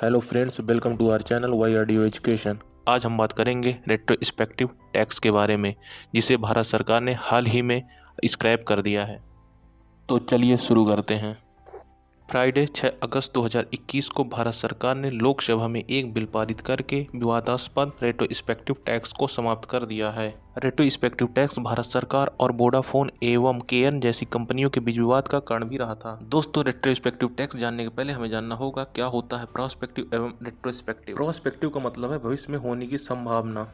Hello friends, welcome to our channel Y audio education. आज हम बात करेंगे रेट्रोस्पेक्टिव टैक्स के बारे में, जिसे भारत सरकार ने हाल ही में स्क्रैप कर दिया है। तो चलिए शुरू करते हैं। फ्राइडे 6 अगस्त 2021 को भारत सरकार ने लोकसभा में एक बिल पारित करके विवादास्पद रेट्रोस्पेक्टिव टैक्स को समाप्त कर दिया है। रेट्रोस्पेक्टिव टैक्स भारत सरकार और वोडाफोन एवं केएन जैसी कंपनियों के बीच विवाद का कारण भी रहा था। दोस्तों, रेट्रोस्पेक्टिव टैक्स जानने के पहले हमें जानना होगा क्या होता है प्रोस्पेक्टिव एवं रेट्रोस्पेक्टिव। प्रोस्पेक्टिव का मतलब है भविष्य में होने की संभावना।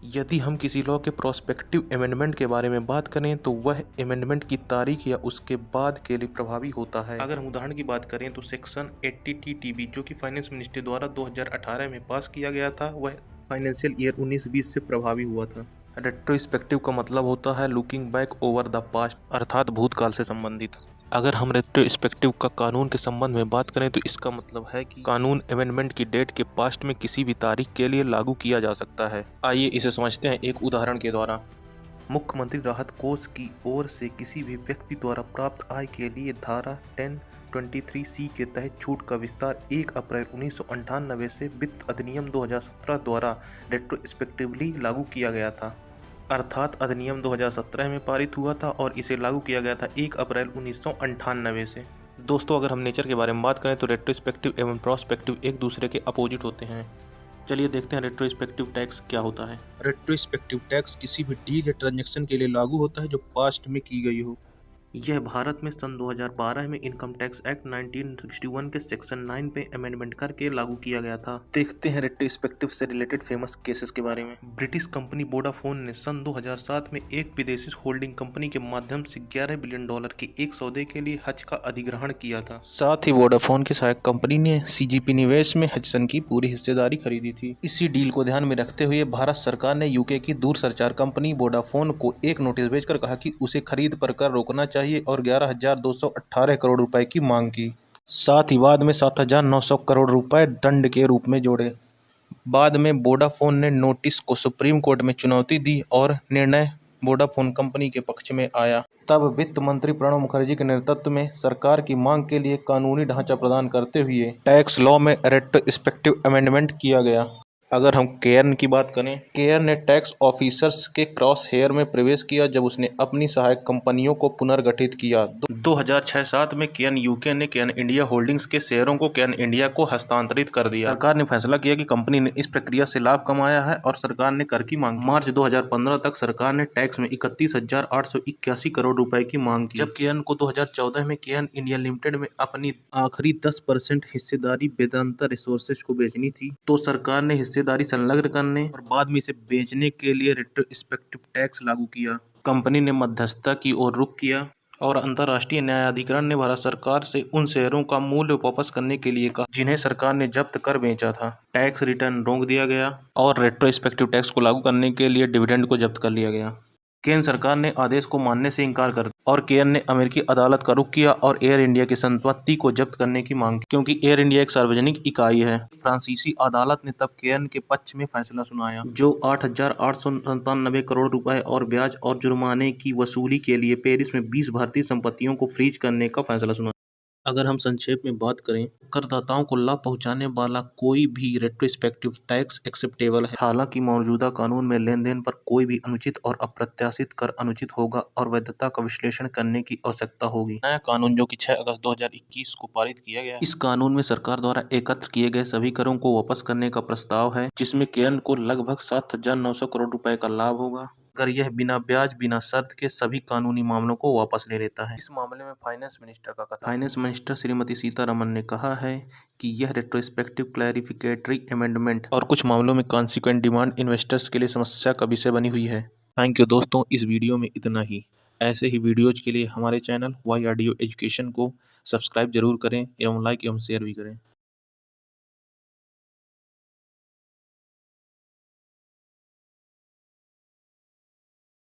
यदि हम किसी लॉ के प्रोस्पेक्टिव अमेंडमेंट के बारे में बात करें तो वह अमेंडमेंट की तारीख या उसके बाद के लिए प्रभावी होता है। अगर हम उदाहरण की बात करें तो सेक्शन 80 टीटीबी जो कि फाइनेंस मिनिस्ट्री द्वारा 2018 में पास किया गया था, वह फाइनेंशियल ईयर 19-20 से प्रभावी हुआ था। रेट्रोस्पेक्टिव का मतलब होता है looking back over the past, अर्थात भूतकाल से संबंधित। अगर हम रेट्रोस्पेक्टिव का कानून के संबंध में बात करें तो इसका मतलब है कि कानून अमेंडमेंट की डेट के पास्ट में किसी भी तारीख के लिए लागू किया जा सकता है। आइए इसे समझते हैं एक उदाहरण के द्वारा। मुख्यमंत्री राहत कोष की ओर से किसी भी व्यक्ति द्वारा प्राप्त आय के लिए धारा 1023C के तहत छूट का विस्तार 1 अप्रैल 1998 से वित्त अधिनियम 2017 द्वारा रेट्रोस्पेक्टिवली लागू किया गया था। अर्थात अधिनियम 2017 में पारित हुआ था और इसे लागू किया गया था 1 अप्रैल 1998 से। दोस्तों, अगर हम नेचर के बारे में बात करें तो रेट्रोस्पेक्टिव एवं प्रोस्पेक्टिव एक दूसरे के अपोजिट होते हैं। चलिए देखते हैं रेट्रोस्पेक्टिव टैक्स क्या होता है। रेट्रोस्पेक्टिव टैक्स किसी भी डील या ट्रांजैक्शन के लिए लागू होता है जो पास्ट में की गई हो। यह भारत में सन 2012 में इनकम टैक्स एक्ट 1961 के सेक्शन 9 पे अमेंडमेंट करके लागू किया गया था। देखते हैं रेट्रोस्पेक्टिव से रिलेटेड फेमस केसेस के बारे में। ब्रिटिश कंपनी वोडाफोन ने सन 2007 में एक विदेशी होल्डिंग कंपनी के माध्यम से $11 बिलियन के एक सौदे के लिए हज का अधिग्रहण किया था। साथ ही वोडाफोन की सहायक कंपनी ने सीजीपी निवेश में हजसन की पूरी हिस्सेदारी खरीदी थी। इसी डील को ध्यान में रखते हुए भारत सरकार ने यूके की दूरसंचार कंपनी वोडाफोन को एक नोटिस भेजकर कहा कि उसे खरीद पर कर रोकना चाहिए और 11,218 करोड़ रुपए की मांग की। साथ ही बाद में 7,900 करोड़ रुपए दंड के रूप में जोड़े। बाद में वोडाफोन ने नोटिस को सुप्रीम कोर्ट में चुनौती दी और निर्णय वोडाफोन कंपनी के पक्ष में आया। तब वित्त मंत्री प्रणब मुखर्जी के नेतृत्व में सरकार की मांग के लिए कानूनी ढांचा प्रदान करते हुए टैक्स लॉ में रेट्रोस्पेक्टिव अमेंडमेंट किया गया। अगर हम केयर्न की बात करें, केयर्न ने टैक्स ऑफिसर्स के क्रॉस हेयर में प्रवेश किया जब उसने अपनी सहायक कंपनियों को पुनर्गठित किया। 2006-07 में केयर्न यूके ने केयर्न इंडिया होल्डिंग्स के शेयरों को केयर्न इंडिया को हस्तांतरित कर दिया। सरकार ने फैसला किया कि कंपनी ने इस प्रक्रिया से लाभ कमाया है और सरकार ने कर की मांग। मार्च 2015 तक सरकार ने टैक्स में 31,881 करोड़ रुपए की मांग की। जब केयर्न को 2014 में केयर्न इंडिया लिमिटेड में अपनी आखिरी 10% हिस्सेदारी वेदांता रिसोर्सेज को बेचनी थी, तो सरकार ने हिस्सेदारी संलग्न करने और बाद में इसे बेचने के लिए रेट्रोस्पेक्टिव टैक्स लागू किया। कंपनी ने मध्यस्थता की ओर रुख किया और अंतर्राष्ट्रीय न्यायाधिकरण ने भारत सरकार से उन शेयरों का मूल्य वापस करने के लिए कहा जिन्हें सरकार ने जब्त कर बेचा था। टैक्स रिटर्न रोक दिया गया और रेट्रोस्पेक्टिव टैक्स को लागू करने के लिए डिविडेंड को जब्त कर लिया गया। केंद्र सरकार ने आदेश को मानने से इनकार कर दिया और केयर्न ने अमेरिकी अदालत का रुख किया और एयर इंडिया की संपत्ति को जब्त करने की मांग की, क्योंकि एयर इंडिया एक सार्वजनिक इकाई है। फ्रांसीसी अदालत ने तब केयर्न के पक्ष में फैसला सुनाया, जो 8,897 करोड़ रुपए और ब्याज और जुर्माने की वसूली के लिए पेरिस में 20 भारतीय संपत्तियों को फ्रीज करने का फैसला सुना। अगर हम संक्षेप में बात करें, करदाताओं को लाभ पहुंचाने वाला कोई भी रेट्रोस्पेक्टिव टैक्स एक्सेप्टेबल है। हालांकि मौजूदा कानून में लेन देन पर कोई भी अनुचित और अप्रत्याशित कर अनुचित होगा और वैधता का विश्लेषण करने की आवश्यकता होगी। नया कानून जो कि 6 अगस्त 2021 को पारित किया गया, इस कानून में सरकार द्वारा एकत्र किए गए सभी करों को वापस करने का प्रस्ताव है, जिसमें केयर्न को लगभग 7,900 करोड़ रुपए का लाभ होगा अगर यह बिना ब्याज बिना शर्त के सभी कानूनी मामलों को वापस ले लेता है। इस मामले में फाइनेंस मिनिस्टर श्रीमती सीतारमन ने कहा है कि यह रेट्रोस्पेक्टिव क्लैरिफिकेटरी अमेंडमेंट और कुछ मामलों में कॉन्सिक्वेंट डिमांड इन्वेस्टर्स के लिए समस्या का विषय बनी हुई है। थैंक यू दोस्तों, इस वीडियो में इतना ही। ऐसे ही वीडियोज के लिए हमारे चैनल वाई ऑडियो एजुकेशन को सब्सक्राइब जरूर करें एवं लाइक एवं शेयर भी करें।